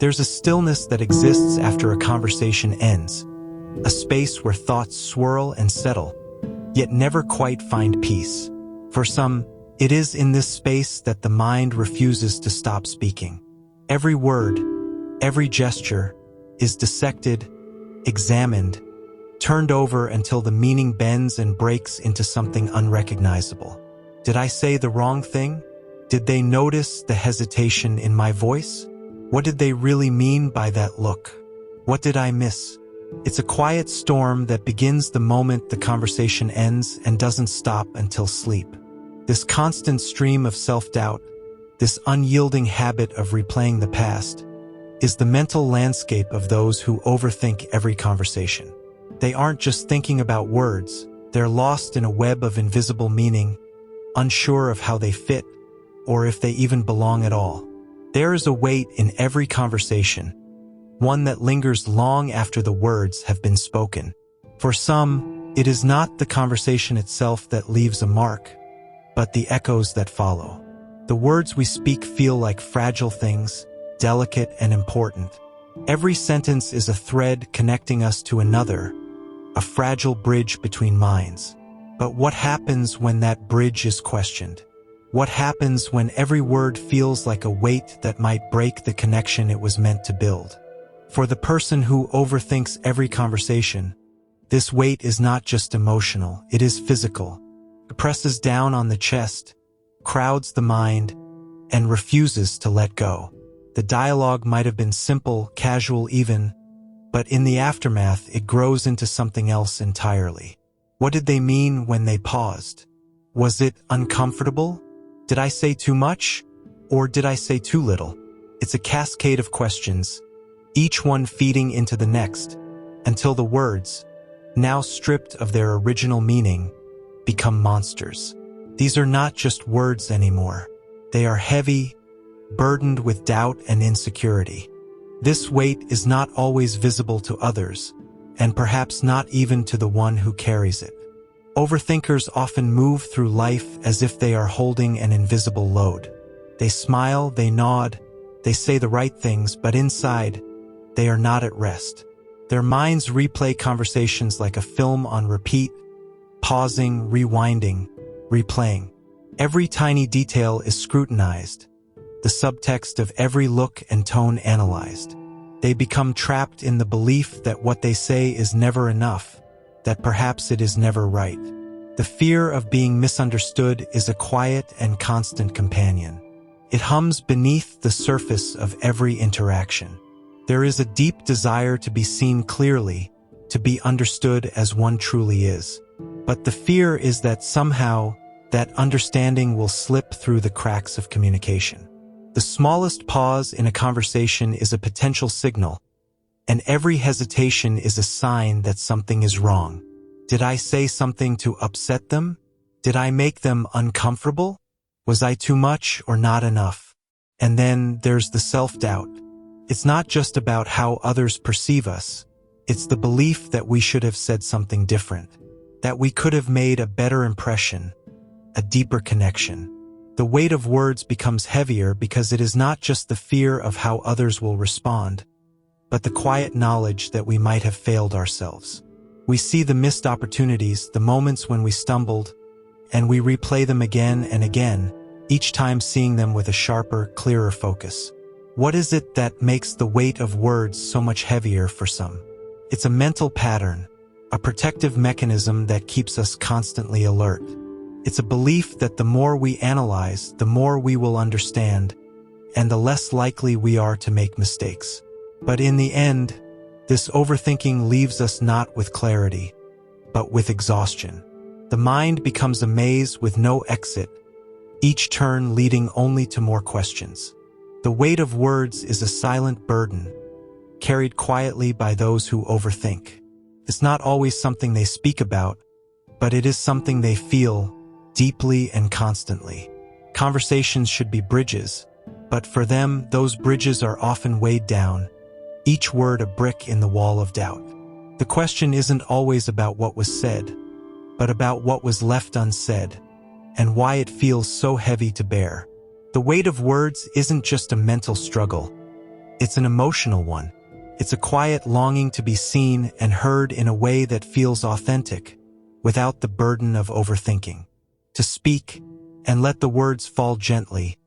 There's a stillness that exists after a conversation ends, a space where thoughts swirl and settle, yet never quite find peace. For some, it is in this space that the mind refuses to stop speaking. Every word, every gesture, is dissected, examined, turned over until the meaning bends and breaks into something unrecognizable. Did I say the wrong thing? Did they notice the hesitation in my voice? What did they really mean by that look? What did I miss? It's a quiet storm that begins the moment the conversation ends and doesn't stop until sleep. This constant stream of self-doubt, this unyielding habit of replaying the past, is the mental landscape of those who overthink every conversation. They aren't just thinking about words, they're lost in a web of invisible meaning, unsure of how they fit, or if they even belong at all. There is a weight in every conversation, one that lingers long after the words have been spoken. For some, it is not the conversation itself that leaves a mark, but the echoes that follow. The words we speak feel like fragile things, delicate and important. Every sentence is a thread connecting us to another, a fragile bridge between minds. But what happens when that bridge is questioned? What happens when every word feels like a weight that might break the connection it was meant to build? For the person who overthinks every conversation, this weight is not just emotional, it is physical. It presses down on the chest, crowds the mind, and refuses to let go. The dialogue might have been simple, casual even, but in the aftermath it grows into something else entirely. What did they mean when they paused? Was it uncomfortable? Did I say too much? Or did I say too little? It's a cascade of questions, each one feeding into the next, until the words, now stripped of their original meaning, become monsters. These are not just words anymore. They are heavy, burdened with doubt and insecurity. This weight is not always visible to others, and perhaps not even to the one who carries it. Overthinkers often move through life as if they are holding an invisible load. They smile, they nod, they say the right things, but inside, they are not at rest. Their minds replay conversations like a film on repeat, pausing, rewinding, replaying. Every tiny detail is scrutinized, the subtext of every look and tone analyzed. They become trapped in the belief that what they say is never enough, that perhaps it is never right. The fear of being misunderstood is a quiet and constant companion. It hums beneath the surface of every interaction. There is a deep desire to be seen clearly, to be understood as one truly is. But the fear is that somehow that understanding will slip through the cracks of communication. The smallest pause in a conversation is a potential signal, and every hesitation is a sign that something is wrong. Did I say something to upset them? Did I make them uncomfortable? Was I too much or not enough? And then there's the self-doubt. It's not just about how others perceive us. It's the belief that we should have said something different, that we could have made a better impression, a deeper connection. The weight of words becomes heavier because it is not just the fear of how others will respond, but the quiet knowledge that we might have failed ourselves. We see the missed opportunities, the moments when we stumbled, and we replay them again and again, each time seeing them with a sharper, clearer focus. What is it that makes the weight of words so much heavier for some? It's a mental pattern, a protective mechanism that keeps us constantly alert. It's a belief that the more we analyze, the more we will understand, and the less likely we are to make mistakes. But in the end, this overthinking leaves us not with clarity, but with exhaustion. The mind becomes a maze with no exit, each turn leading only to more questions. The weight of words is a silent burden, carried quietly by those who overthink. It's not always something they speak about, but it is something they feel deeply and constantly. Conversations should be bridges, but for them, those bridges are often weighed down, each word a brick in the wall of doubt. The question isn't always about what was said, but about what was left unsaid, and why it feels so heavy to bear. The weight of words isn't just a mental struggle. It's an emotional one. It's a quiet longing to be seen and heard in a way that feels authentic, without the burden of overthinking. To speak and let the words fall gently,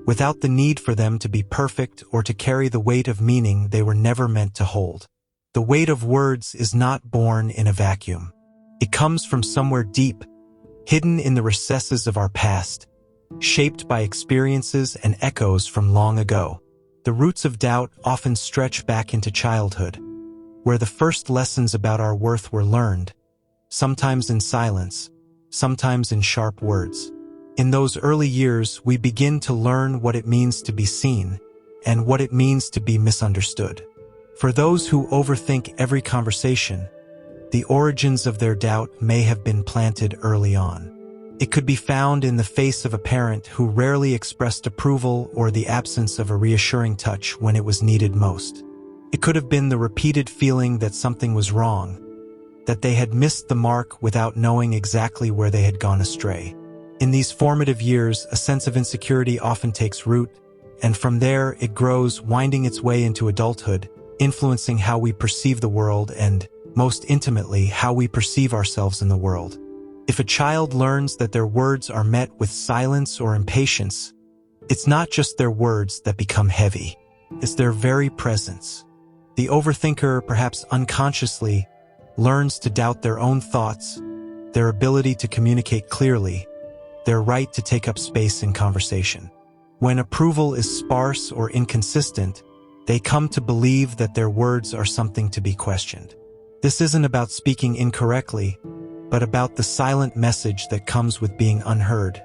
without the need for them to be perfect or to carry the weight of meaning they were never meant to hold. The weight of words is not born in a vacuum. It comes from somewhere deep, hidden in the recesses of our past, shaped by experiences and echoes from long ago. The roots of doubt often stretch back into childhood, where the first lessons about our worth were learned, sometimes in silence, sometimes in sharp words. In those early years, we begin to learn what it means to be seen and what it means to be misunderstood. For those who overthink every conversation, the origins of their doubt may have been planted early on. It could be found in the face of a parent who rarely expressed approval or the absence of a reassuring touch when it was needed most. It could have been the repeated feeling that something was wrong, that they had missed the mark without knowing exactly where they had gone astray. In these formative years, a sense of insecurity often takes root, and from there it grows, winding its way into adulthood, influencing how we perceive the world and, most intimately, how we perceive ourselves in the world. If a child learns that their words are met with silence or impatience, it's not just their words that become heavy, it's their very presence. The overthinker, perhaps unconsciously, learns to doubt their own thoughts, their ability to communicate clearly, their right to take up space in conversation. When approval is sparse or inconsistent, they come to believe that their words are something to be questioned. This isn't about speaking incorrectly, but about the silent message that comes with being unheard,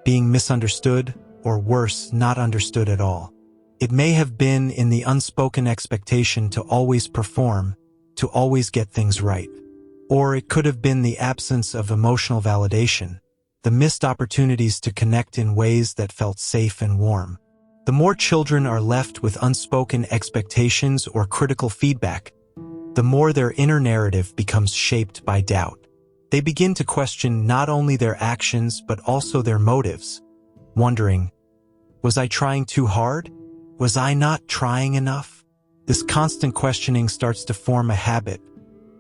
being misunderstood, or worse, not understood at all. It may have been in the unspoken expectation to always perform, to always get things right. Or it could have been the absence of emotional validation, the missed opportunities to connect in ways that felt safe and warm. The more children are left with unspoken expectations or critical feedback, the more their inner narrative becomes shaped by doubt. They begin to question not only their actions but also their motives, wondering, was I trying too hard? Was I not trying enough? This constant questioning starts to form a habit,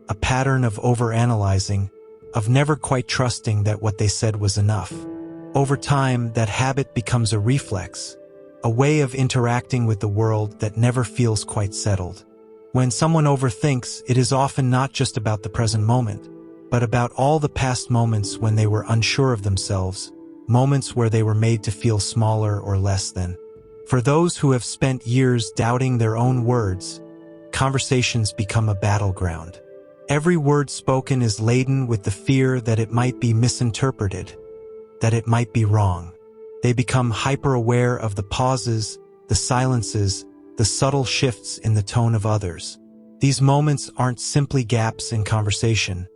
a pattern of overanalyzing, of never quite trusting that what they said was enough. Over time, that habit becomes a reflex, a way of interacting with the world that never feels quite settled. When someone overthinks, it is often not just about the present moment, but about all the past moments when they were unsure of themselves, moments where they were made to feel smaller or less than. For those who have spent years doubting their own words, conversations become a battleground. Every word spoken is laden with the fear that it might be misinterpreted, that it might be wrong. They become hyper-aware of the pauses, the silences, the subtle shifts in the tone of others. These moments aren't simply gaps in conversation.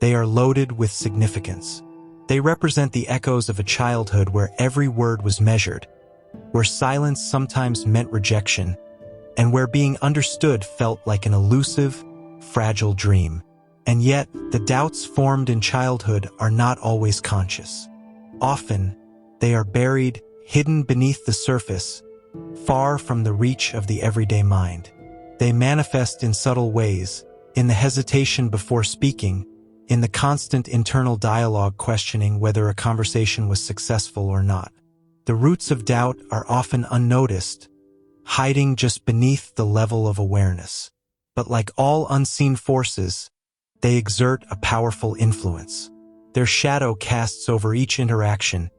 They are loaded with significance. They represent the echoes of a childhood where every word was measured, where silence sometimes meant rejection, and where being understood felt like an elusive, fragile dream. And yet, the doubts formed in childhood are not always conscious. Often, they are buried, hidden beneath the surface, far from the reach of the everyday mind. They manifest in subtle ways, in the hesitation before speaking, in the constant internal dialogue questioning whether a conversation was successful or not. The roots of doubt are often unnoticed, hiding just beneath the level of awareness. But like all unseen forces, they exert a powerful influence. Their shadow casts over each interaction,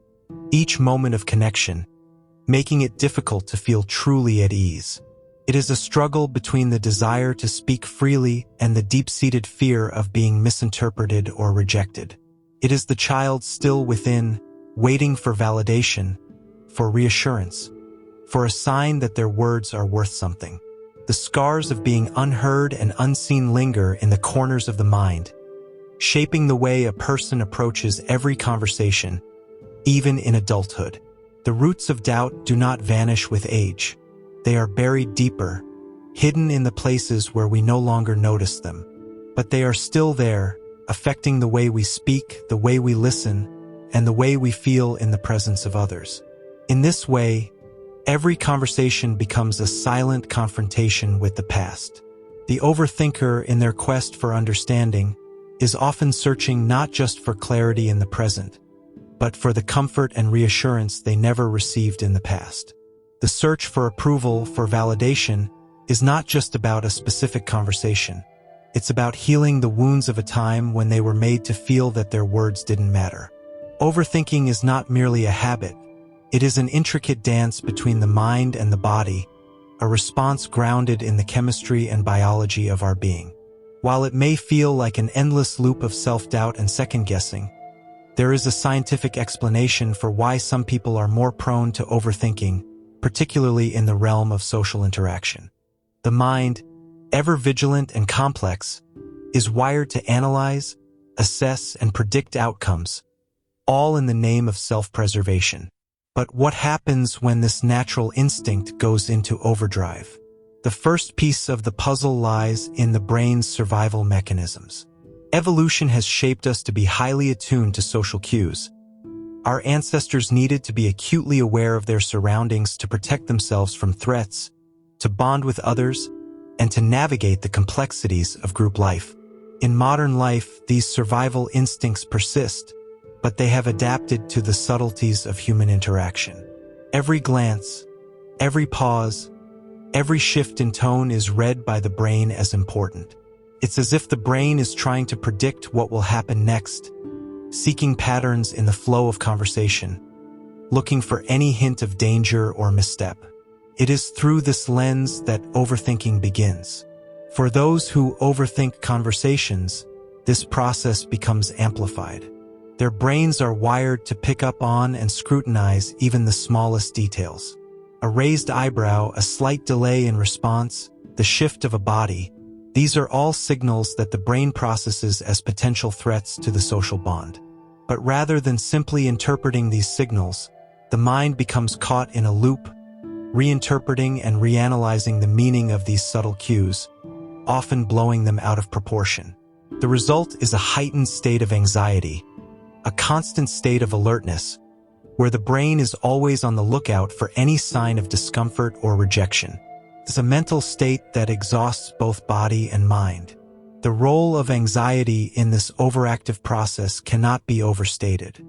each moment of connection, making it difficult to feel truly at ease. It is a struggle between the desire to speak freely and the deep-seated fear of being misinterpreted or rejected. It is the child still within, waiting for validation, for reassurance, for a sign that their words are worth something. The scars of being unheard and unseen linger in the corners of the mind, shaping the way a person approaches every conversation, even in adulthood. The roots of doubt do not vanish with age. They are buried deeper, hidden in the places where we no longer notice them. But they are still there, affecting the way we speak, the way we listen, and the way we feel in the presence of others. In this way, Every conversation becomes a silent confrontation with the past. The overthinker, in their quest for understanding, is often searching not just for clarity in the present, but for the comfort and reassurance they never received in the past. The search for approval, for validation, is not just about a specific conversation. It's about healing the wounds of a time when they were made to feel that their words didn't matter. Overthinking is not merely a habit. It is an intricate dance between the mind and the body, a response grounded in the chemistry and biology of our being. While it may feel like an endless loop of self-doubt and second-guessing, there is a scientific explanation for why some people are more prone to overthinking, particularly in the realm of social interaction. The mind, ever vigilant and complex, is wired to analyze, assess, and predict outcomes, all in the name of self-preservation. But what happens when this natural instinct goes into overdrive? The first piece of the puzzle lies in the brain's survival mechanisms. Evolution has shaped us to be highly attuned to social cues. Our ancestors needed to be acutely aware of their surroundings to protect themselves from threats, to bond with others, and to navigate the complexities of group life. In modern life, these survival instincts persist, but they have adapted to the subtleties of human interaction. Every glance, every pause, every shift in tone is read by the brain as important. It's as if the brain is trying to predict what will happen next, seeking patterns in the flow of conversation, looking for any hint of danger or misstep. It is through this lens that overthinking begins. For those who overthink conversations, this process becomes amplified. Their brains are wired to pick up on and scrutinize even the smallest details. A raised eyebrow, a slight delay in response, the shift of a body, these are all signals that the brain processes as potential threats to the social bond. But rather than simply interpreting these signals, the mind becomes caught in a loop, reinterpreting and reanalyzing the meaning of these subtle cues, often blowing them out of proportion. The result is a heightened state of anxiety, a constant state of alertness, where the brain is always on the lookout for any sign of discomfort or rejection. It's a mental state that exhausts both body and mind. The role of anxiety in this overactive process cannot be overstated.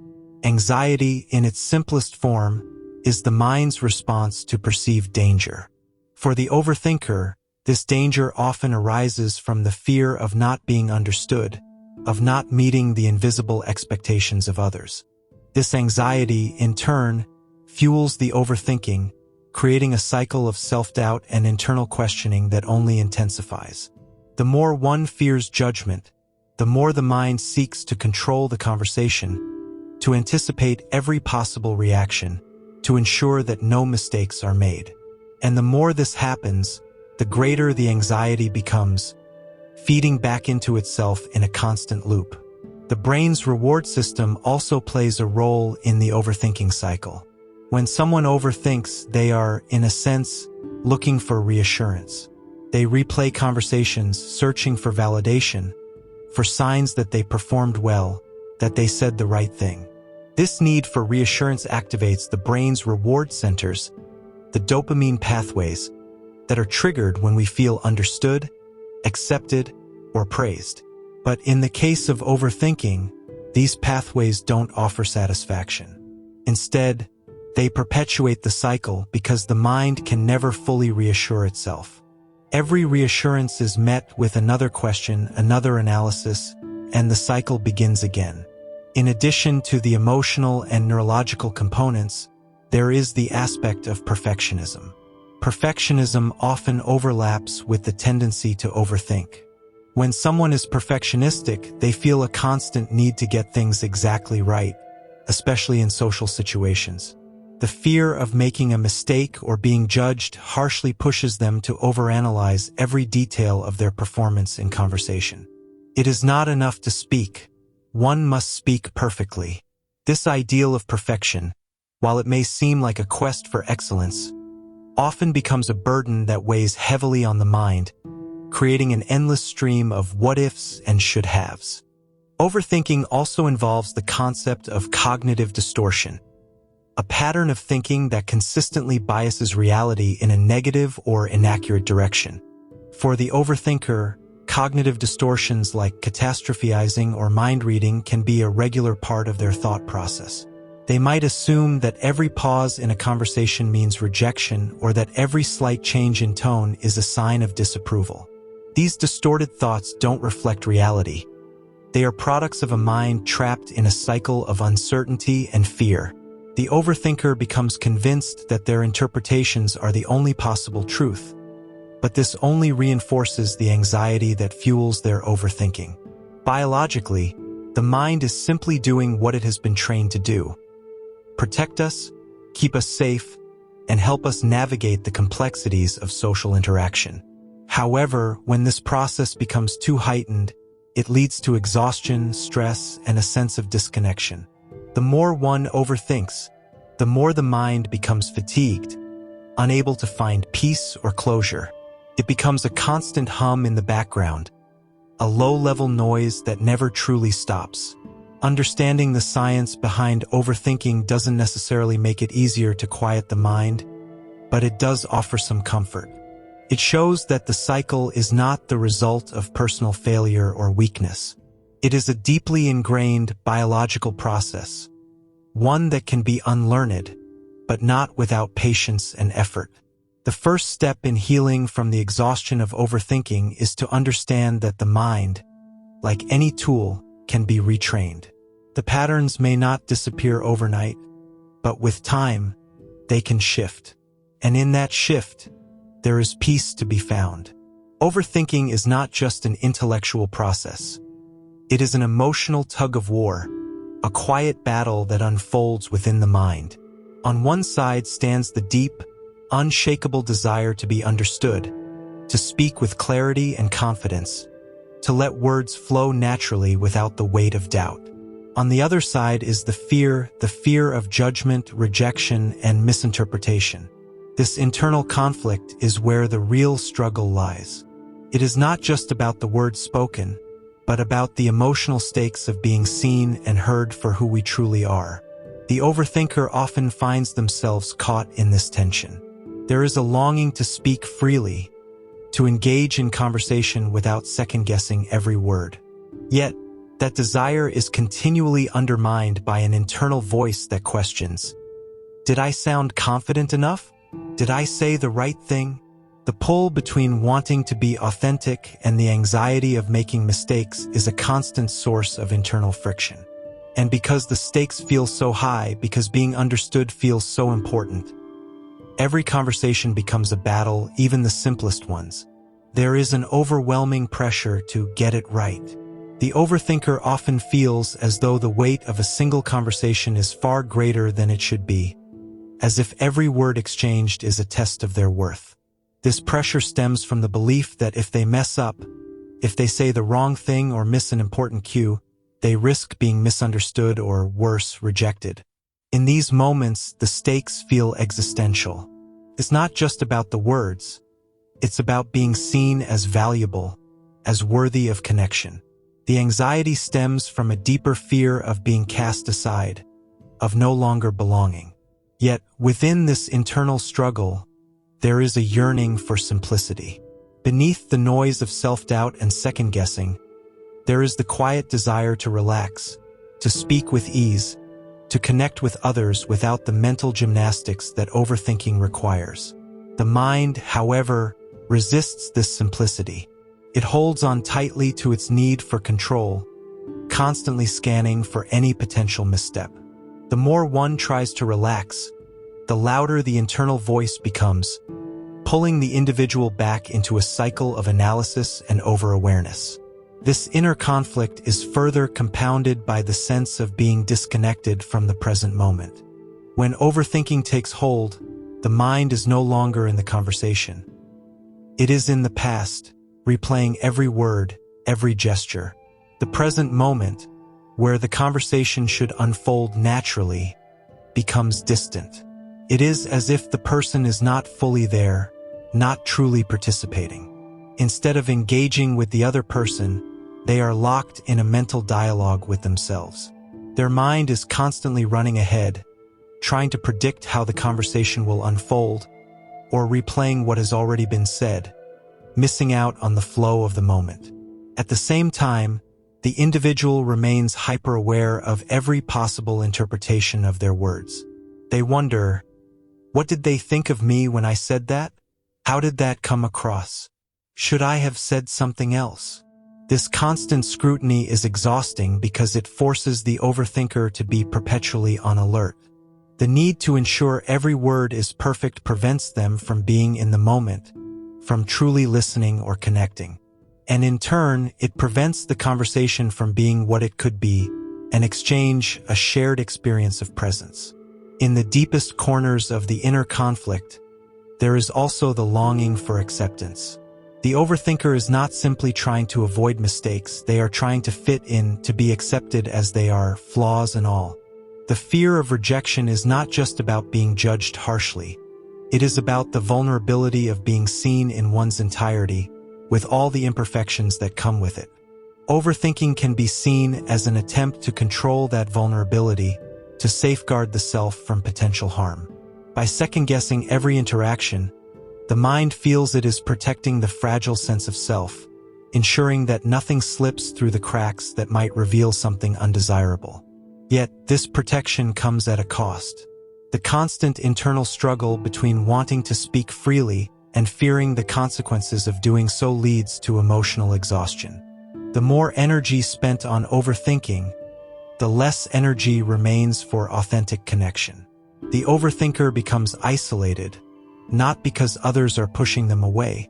Anxiety, in its simplest form, is the mind's response to perceived danger. For the overthinker, this danger often arises from the fear of not being understood, of not meeting the invisible expectations of others. This anxiety, in turn, fuels the overthinking, creating a cycle of self-doubt and internal questioning that only intensifies. The more one fears judgment, the more the mind seeks to control the conversation, to anticipate every possible reaction, to ensure that no mistakes are made. And the more this happens, the greater the anxiety becomes, feeding back into itself in a constant loop. The brain's reward system also plays a role in the overthinking cycle. When someone overthinks, they are, in a sense, looking for reassurance. They replay conversations, searching for validation, for signs that they performed well, that they said the right thing. This need for reassurance activates the brain's reward centers, the dopamine pathways, that are triggered when we feel understood, accepted, or praised. But in the case of overthinking, these pathways don't offer satisfaction. Instead, they perpetuate the cycle because the mind can never fully reassure itself. Every reassurance is met with another question, another analysis, and the cycle begins again. In addition to the emotional and neurological components, there is the aspect of perfectionism. Perfectionism often overlaps with the tendency to overthink. When someone is perfectionistic, they feel a constant need to get things exactly right, especially in social situations. The fear of making a mistake or being judged harshly pushes them to overanalyze every detail of their performance in conversation. It is not enough to speak. One must speak perfectly. This ideal of perfection, while it may seem like a quest for excellence, often becomes a burden that weighs heavily on the mind, creating an endless stream of what-ifs and should-haves. Overthinking also involves the concept of cognitive distortion. a pattern of thinking that consistently biases reality in a negative or inaccurate direction. For the overthinker, cognitive distortions like catastrophizing or mind reading can be a regular part of their thought process. They might assume that every pause in a conversation means rejection or that every slight change in tone is a sign of disapproval. These distorted thoughts don't reflect reality. They are products of a mind trapped in a cycle of uncertainty and fear. The overthinker becomes convinced that their interpretations are the only possible truth, but this only reinforces the anxiety that fuels their overthinking. Biologically, the mind is simply doing what it has been trained to do: protect us, keep us safe, and help us navigate the complexities of social interaction. However, when this process becomes too heightened, it leads to exhaustion, stress, and a sense of disconnection. The more one overthinks, the more the mind becomes fatigued, unable to find peace or closure. It becomes a constant hum in the background, a low-level noise that never truly stops. Understanding the science behind overthinking doesn't necessarily make it easier to quiet the mind, but it does offer some comfort. It shows that the cycle is not the result of personal failure or weakness. It is a deeply ingrained biological process, one that can be unlearned, but not without patience and effort. The first step in healing from the exhaustion of overthinking is to understand that the mind, like any tool, can be retrained. The patterns may not disappear overnight, but with time, they can shift. And in that shift, there is peace to be found. Overthinking is not just an intellectual process. It is an emotional tug-of-war, a quiet battle that unfolds within the mind. On one side stands the deep, unshakable desire to be understood, to speak with clarity and confidence, to let words flow naturally without the weight of doubt. On the other side is the fear of judgment, rejection, and misinterpretation. This internal conflict is where the real struggle lies. It is not just about the words spoken, but about the emotional stakes of being seen and heard for who we truly are. The overthinker often finds themselves caught in this tension. There is a longing to speak freely, to engage in conversation without second-guessing every word. Yet, that desire is continually undermined by an internal voice that questions, "Did I sound confident enough? Did I say the right thing?" The pull between wanting to be authentic and the anxiety of making mistakes is a constant source of internal friction. And because the stakes feel so high, because being understood feels so important, every conversation becomes a battle, even the simplest ones. There is an overwhelming pressure to get it right. The overthinker often feels as though the weight of a single conversation is far greater than it should be, as if every word exchanged is a test of their worth. This pressure stems from the belief that if they mess up, if they say the wrong thing or miss an important cue, they risk being misunderstood or, worse, rejected. In these moments, the stakes feel existential. It's not just about the words. It's about being seen as valuable, as worthy of connection. The anxiety stems from a deeper fear of being cast aside, of no longer belonging. Yet, within this internal struggle, there is a yearning for simplicity. Beneath the noise of self-doubt and second-guessing, there is the quiet desire to relax, to speak with ease, to connect with others without the mental gymnastics that overthinking requires. The mind, however, resists this simplicity. It holds on tightly to its need for control, constantly scanning for any potential misstep. The more one tries to relax, the louder the internal voice becomes, pulling the individual back into a cycle of analysis and over-awareness. This inner conflict is further compounded by the sense of being disconnected from the present moment. When overthinking takes hold, the mind is no longer in the conversation. It is in the past, replaying every word, every gesture. The present moment, where the conversation should unfold naturally, becomes distant. It is as if the person is not fully there, not truly participating. Instead of engaging with the other person, they are locked in a mental dialogue with themselves. Their mind is constantly running ahead, trying to predict how the conversation will unfold, or replaying what has already been said, missing out on the flow of the moment. At the same time, the individual remains hyper-aware of every possible interpretation of their words. They wonder, what did they think of me when I said that? How did that come across? Should I have said something else? This constant scrutiny is exhausting because it forces the overthinker to be perpetually on alert. The need to ensure every word is perfect prevents them from being in the moment, from truly listening or connecting. And in turn, it prevents the conversation from being what it could be, an exchange, a shared experience of presence. In the deepest corners of the inner conflict, there is also the longing for acceptance. The overthinker is not simply trying to avoid mistakes, they are trying to fit in, to be accepted as they are, flaws and all. The fear of rejection is not just about being judged harshly. It is about the vulnerability of being seen in one's entirety, with all the imperfections that come with it. Overthinking can be seen as an attempt to control that vulnerability, to safeguard the self from potential harm. By second-guessing every interaction, the mind feels it is protecting the fragile sense of self, ensuring that nothing slips through the cracks that might reveal something undesirable. Yet, this protection comes at a cost. The constant internal struggle between wanting to speak freely and fearing the consequences of doing so leads to emotional exhaustion. The more energy spent on overthinking, the less energy remains for authentic connection. The overthinker becomes isolated, not because others are pushing them away,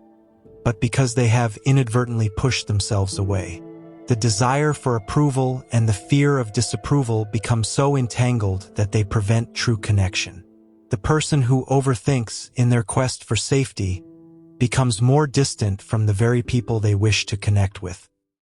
but because they have inadvertently pushed themselves away. The desire for approval and the fear of disapproval become so entangled that they prevent true connection. The person who overthinks in their quest for safety becomes more distant from the very people they wish to connect with.